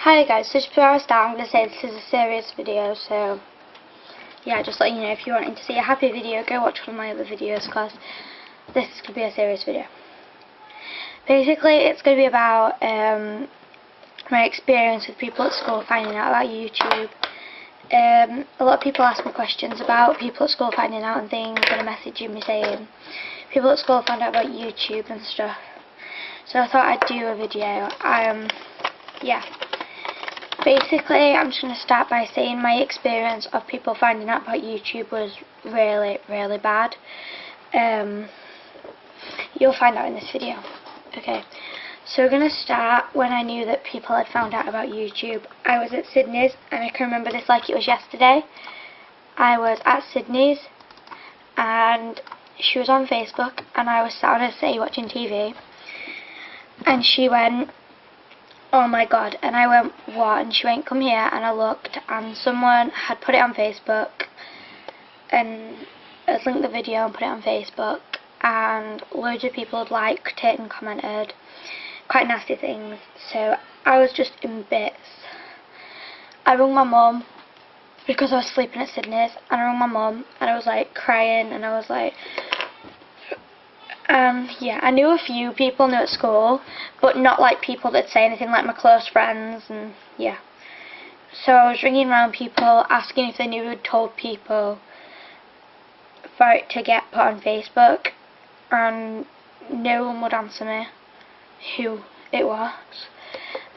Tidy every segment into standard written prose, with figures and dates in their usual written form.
Hi guys, so just before I start, I'm going to say this is a serious video, so yeah, just let you know, if you're wanting to see a happy video, go watch one of my other videos, because this is going to be a serious video. Basically, it's going to be about my experience with people at school finding out about YouTube. A lot of people ask me questions about people at school finding out and things, and messaging me saying people at school found out about YouTube and stuff. So I thought I'd do a video. Yeah. Basically, I'm just going to start by saying my experience of people finding out about YouTube was really, really bad. You'll find out in this video. Okay, so we're going to start when I knew that people had found out about YouTube. I was at Sydney's, and I can remember this like it was yesterday. I was at Sydney's, and she was on Facebook, and I was sat on a settee watching TV, and she went, "Oh my god," and I went, "What?" And she went, "Come here," and I looked, and someone had put it on Facebook, and had linked the video and put it on Facebook, and loads of people had liked it and commented quite nasty things, so I was just in bits. I rung my mum, because I was sleeping at Sydney's, and I rung my mum, and I was like crying, and I was like, yeah, I knew a few people knew at school, but not like people that say anything, like my close friends, and yeah. So I was ringing around people, asking if they knew who had told people for it to get put on Facebook, and no one would answer me who it was.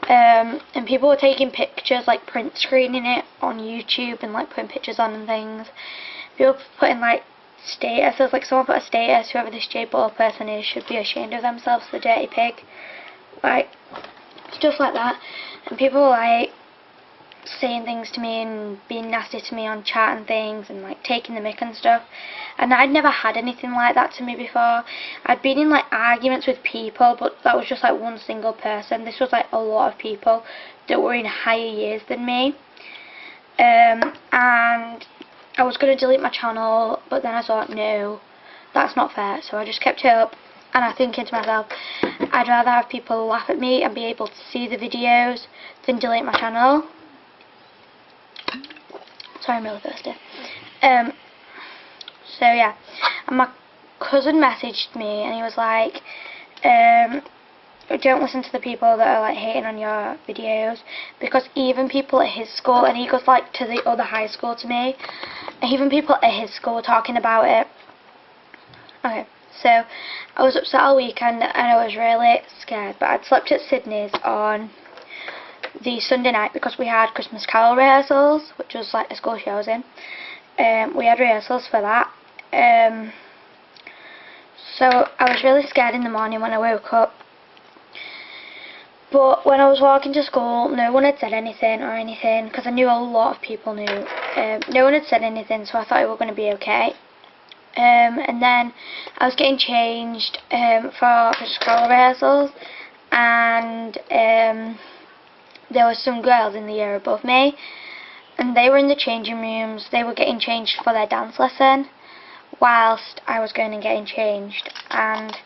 And people were taking pictures, like print screening it on YouTube and like putting pictures on and things. People putting like statuses, like someone put a status, whoever this J-ball person is should be ashamed of themselves, the dirty pig, like stuff like that. And people were like saying things to me and being nasty to me on chat and things, and like taking the mick and stuff, and I'd never had anything like that to me before. I'd been in like arguments with people, but that was just like one single person. This was like a lot of people that were in higher years than me, and I was going to delete my channel, but then I thought, no, that's not fair, so I just kept it up. And I'm thinking to myself, I'd rather have people laugh at me and be able to see the videos than delete my channel. Sorry, I'm really thirsty. So yeah, and my cousin messaged me, and he was like, don't listen to the people that are like hating on your videos, because even people at his school, and he goes like to the other high school to me, even people at his school were talking about it. Okay, so I was upset all weekend, and I was really scared, but I'd slept at Sydney's on the Sunday night because we had Christmas Carol rehearsals, which was like a school show I was in. We had rehearsals for that. So I was really scared in the morning when I woke up. But when I was walking to school, no one had said anything, because I knew a lot of people knew. No one had said anything, so I thought it was going to be okay. And then I was getting changed for Christmas Carol rehearsals, and there were some girls in the year above me, and they were in the changing rooms. They were getting changed for their dance lesson, whilst I was going and getting changed. And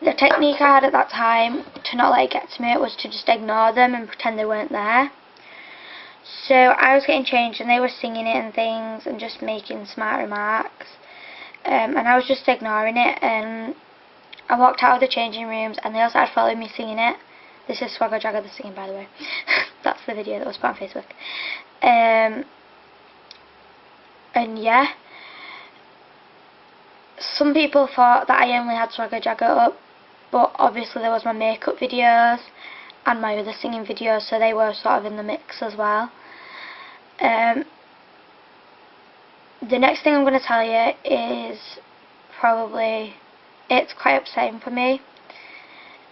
the technique I had at that time to not let it get to me was to just ignore them and pretend they weren't there. So I was getting changed, and they were singing it and things and just making smart remarks, and I was just ignoring it. And I walked out of the changing rooms, and they all started following me singing it. This is Swagger Jagger the singing, by the way. That's the video that was put on Facebook. And yeah, some people thought that I only had Swagger Jagger up, but obviously there was my makeup videos and my other singing videos, so they were sort of in the mix as well. The next thing I'm going to tell you is probably, it's quite upsetting for me.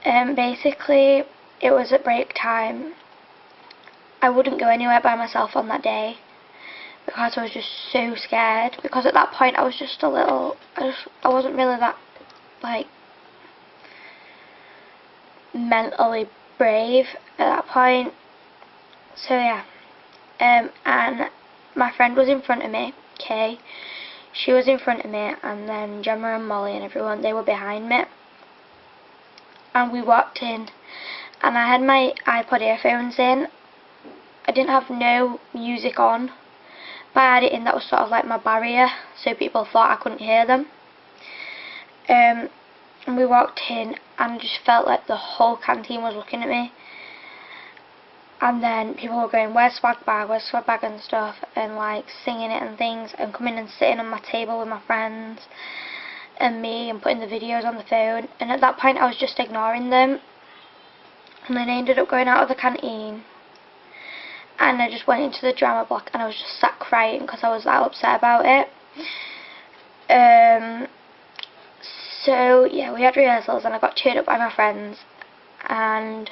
Basically, it was at break time. I wouldn't go anywhere by myself on that day because I was just so scared, because at that point I was just a little, I wasn't really that like mentally brave at that point. So yeah, and my friend was in front of me, okay, she was in front of me, and then Gemma and Molly and everyone, they were behind me, and we walked in, and I had my iPod earphones in. I didn't have no music on, but I had it in. That was sort of like my barrier, so people thought I couldn't hear them. And we walked in, and I just felt like the whole canteen was looking at me. And then people were going, where's swag bag and stuff, and like singing it and things, and coming and sitting on my table with my friends and me, and putting the videos on the phone. And at that point I was just ignoring them, and then I ended up going out of the canteen, and I just went into the drama block, and I was just sat crying because I was that upset about it. So yeah, we had rehearsals, and I got cheered up by my friends, and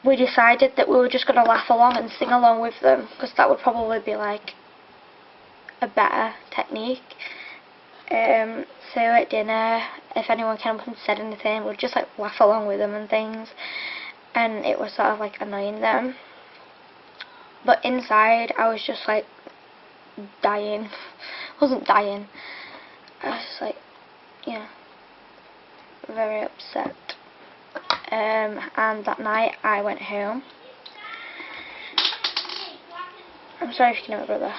we decided that we were just going to laugh along and sing along with them, because that would probably be like a better technique. So at dinner, if anyone came up and said anything, we'd just like laugh along with them and things, and it was sort of like annoying them. But inside I was just like dying. I wasn't dying, I was just like, yeah, very upset. And that night I went home. I'm sorry if you can hear my brother.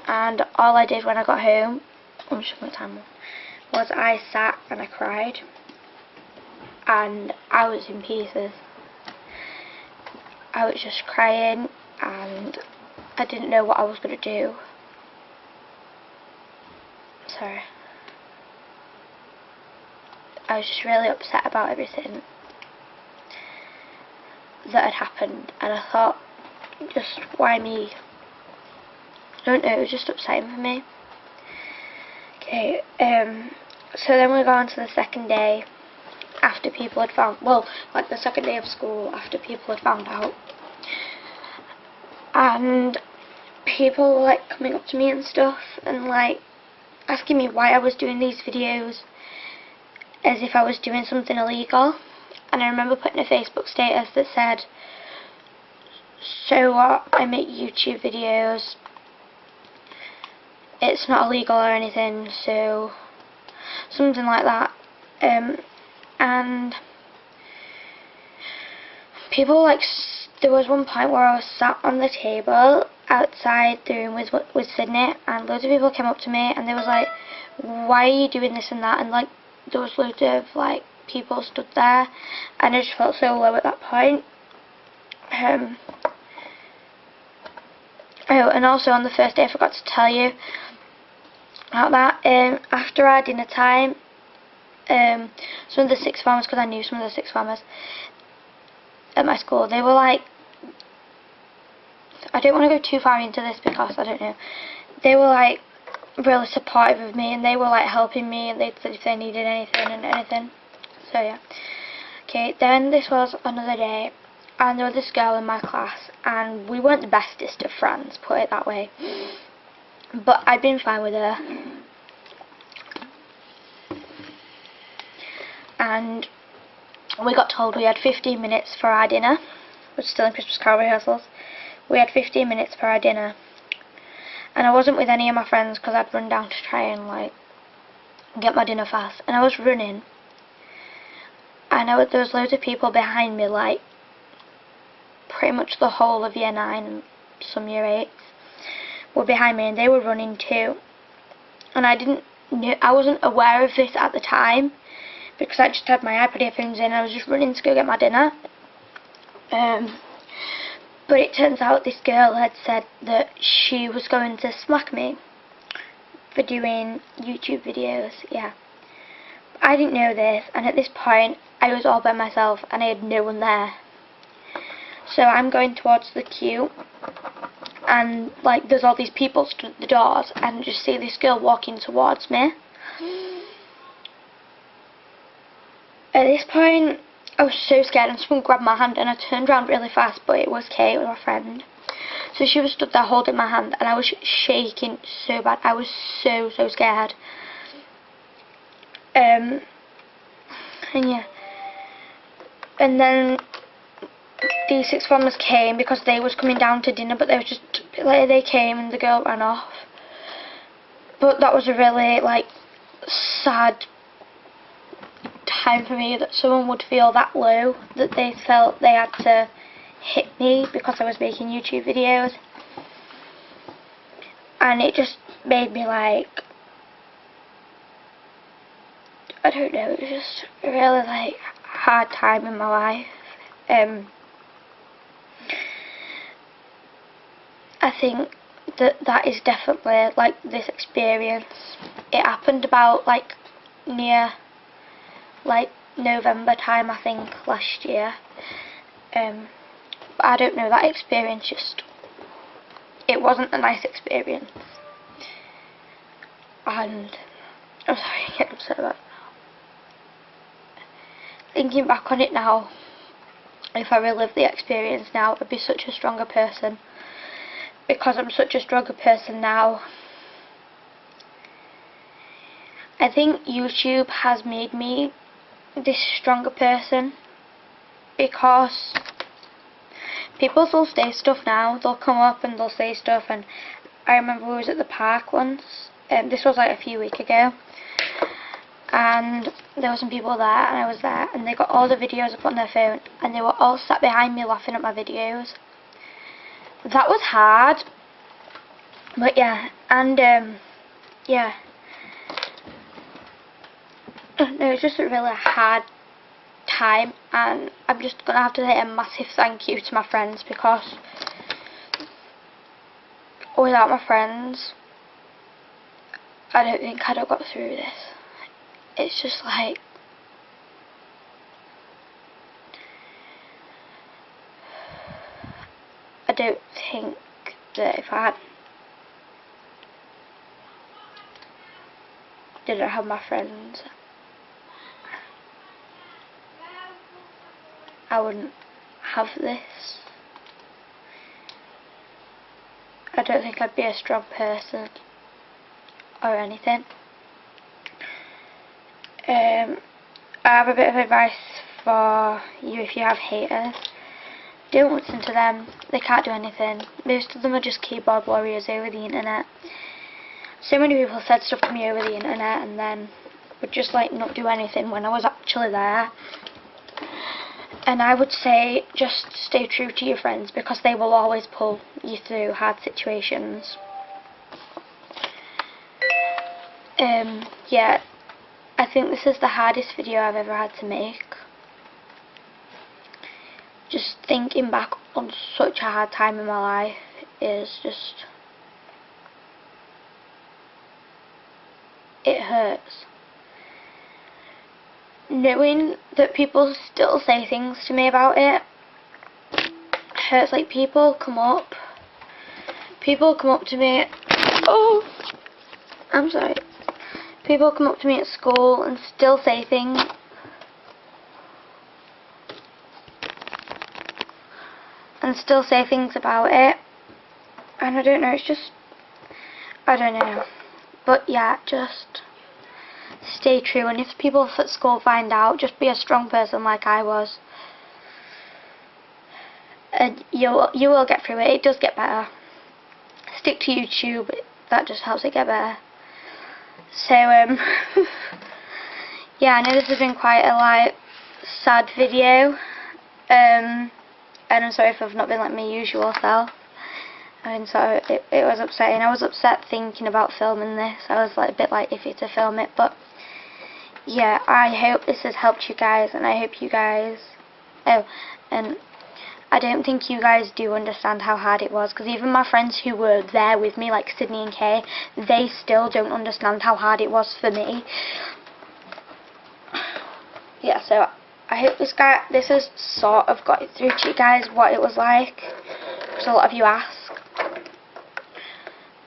And all I did when I got home, I'm just my time on, was I sat and I cried, and I was in pieces. I was just crying, and I didn't know what I was going to do. Sorry. I was just really upset about everything that had happened, and I thought, just why me? I don't know, it was just upsetting for me. Okay, so then we go on to the second day after people had found, well, like the second day of school after people had found out, and people were like coming up to me and stuff, and like asking me why I was doing these videos as if I was doing something illegal. And I remember putting a Facebook status that said, so what, I make YouTube videos, it's not illegal or anything, so something like that. And people like, there was one point where I was sat on the table outside the room with Sydney, and loads of people came up to me and they was like, why are you doing this and that, and like there was loads of like people stood there, and I just felt so low at that point. Oh, and also on the first day I forgot to tell you about that. After our dinner time, some of the sixth formers, because I knew some of the sixth formers at my school, they were like, I don't want to go too far into this because I don't know, they were like really supportive of me, and they were like helping me, and they said if they needed anything and anything. So yeah. Okay, then this was another day, and there was this girl in my class, and we weren't the bestest of friends, put it that way, but I'd been fine with her. And we got told we had 15 minutes for our dinner. We're still in Christmas Carol rehearsals. We had 15 minutes for our dinner, and I wasn't with any of my friends because I'd run down to try and like get my dinner fast, and I was running, and there was loads of people behind me, like pretty much the whole of year 9 and some year 8 were behind me, and they were running too, and I wasn't aware of this at the time because I just had my iPod earphones in and I was just running to go get my dinner. But it turns out this girl had said that she was going to smack me for doing YouTube videos, yeah. I didn't know this, and at this point I was all by myself and I had no one there. So I'm going towards the queue, and like there's all these people stood at the doors, and I just see this girl walking towards me. At this point I was so scared, and someone grabbed my hand, and I turned around really fast, but it was Kate, it was my friend. So she was stood there holding my hand, and I was shaking so bad. I was so scared. And yeah. And then these sixth formers came because they was coming down to dinner, but they was just like, they came and the girl ran off. But that was a really like sad time for me that someone would feel that low, that they felt they had to hit me because I was making YouTube videos. And it just made me like, I don't know, it was just a really like hard time in my life. I think that is definitely like this experience. It happened about like near like November time, I think, last year. But I don't know, that experience just, it wasn't a nice experience. And I'm sorry, I get upset about it now. Thinking back on it now, if I relived the experience now, I'd be such a stronger person. Because I'm such a stronger person now. I think YouTube has made me this stronger person, because people will say stuff now. They'll come up and they'll say stuff, and I remember we was at the park once, this was like a few weeks ago, and there were some people there and I was there, and they got all the videos up on their phone and they were all sat behind me laughing at my videos. That was hard. But yeah, and yeah, no, it's just a really hard time, and I'm just gonna have to say a massive thank you to my friends, because without my friends I don't think I'd have got through this. It's just like, I don't think that if I didn't have my friends, I wouldn't have this. I don't think I'd be a strong person or anything. I have a bit of advice for you if you have haters. Don't listen to them. They can't do anything. Most of them are just keyboard warriors over the internet. So many people said stuff to me over the internet and then would just like not do anything when I was actually there. And I would say just stay true to your friends, because they will always pull you through hard situations. Yeah, I think this is the hardest video I've ever had to make. Just thinking back on such a hard time in my life is just, it hurts. Knowing that people still say things to me about it hurts. Like, people come up to me, oh, I'm sorry, people come up to me at school and still say things, about it, and I don't know, it's just, I don't know, but yeah, just stay true, and if people at school find out, just be a strong person like I was, and you will get through it. It does get better. Stick to YouTube, that just helps it get better. So yeah, I know this has been quite a like sad video, and I'm sorry if I've not been like my usual self. And so it was upsetting. I was upset thinking about filming this. I was like a bit like iffy to film it, but yeah, I hope this has helped you guys, and I hope you guys, and I don't think you guys do understand how hard it was, because even my friends who were there with me, like Sydney and Kay, they still don't understand how hard it was for me. Yeah, so I hope this has sort of got it through to you guys what it was like, because a lot of you ask.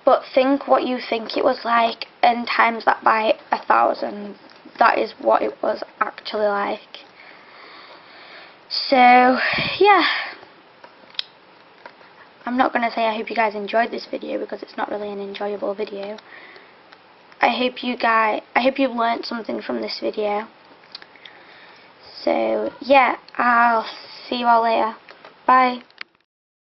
But think what you think it was like and times that by 1,000. That is what it was actually like. So yeah, I'm not going to say I hope you guys enjoyed this video, because it's not really an enjoyable video. I hope you've learnt something from this video. So yeah, I'll see you all later. Bye.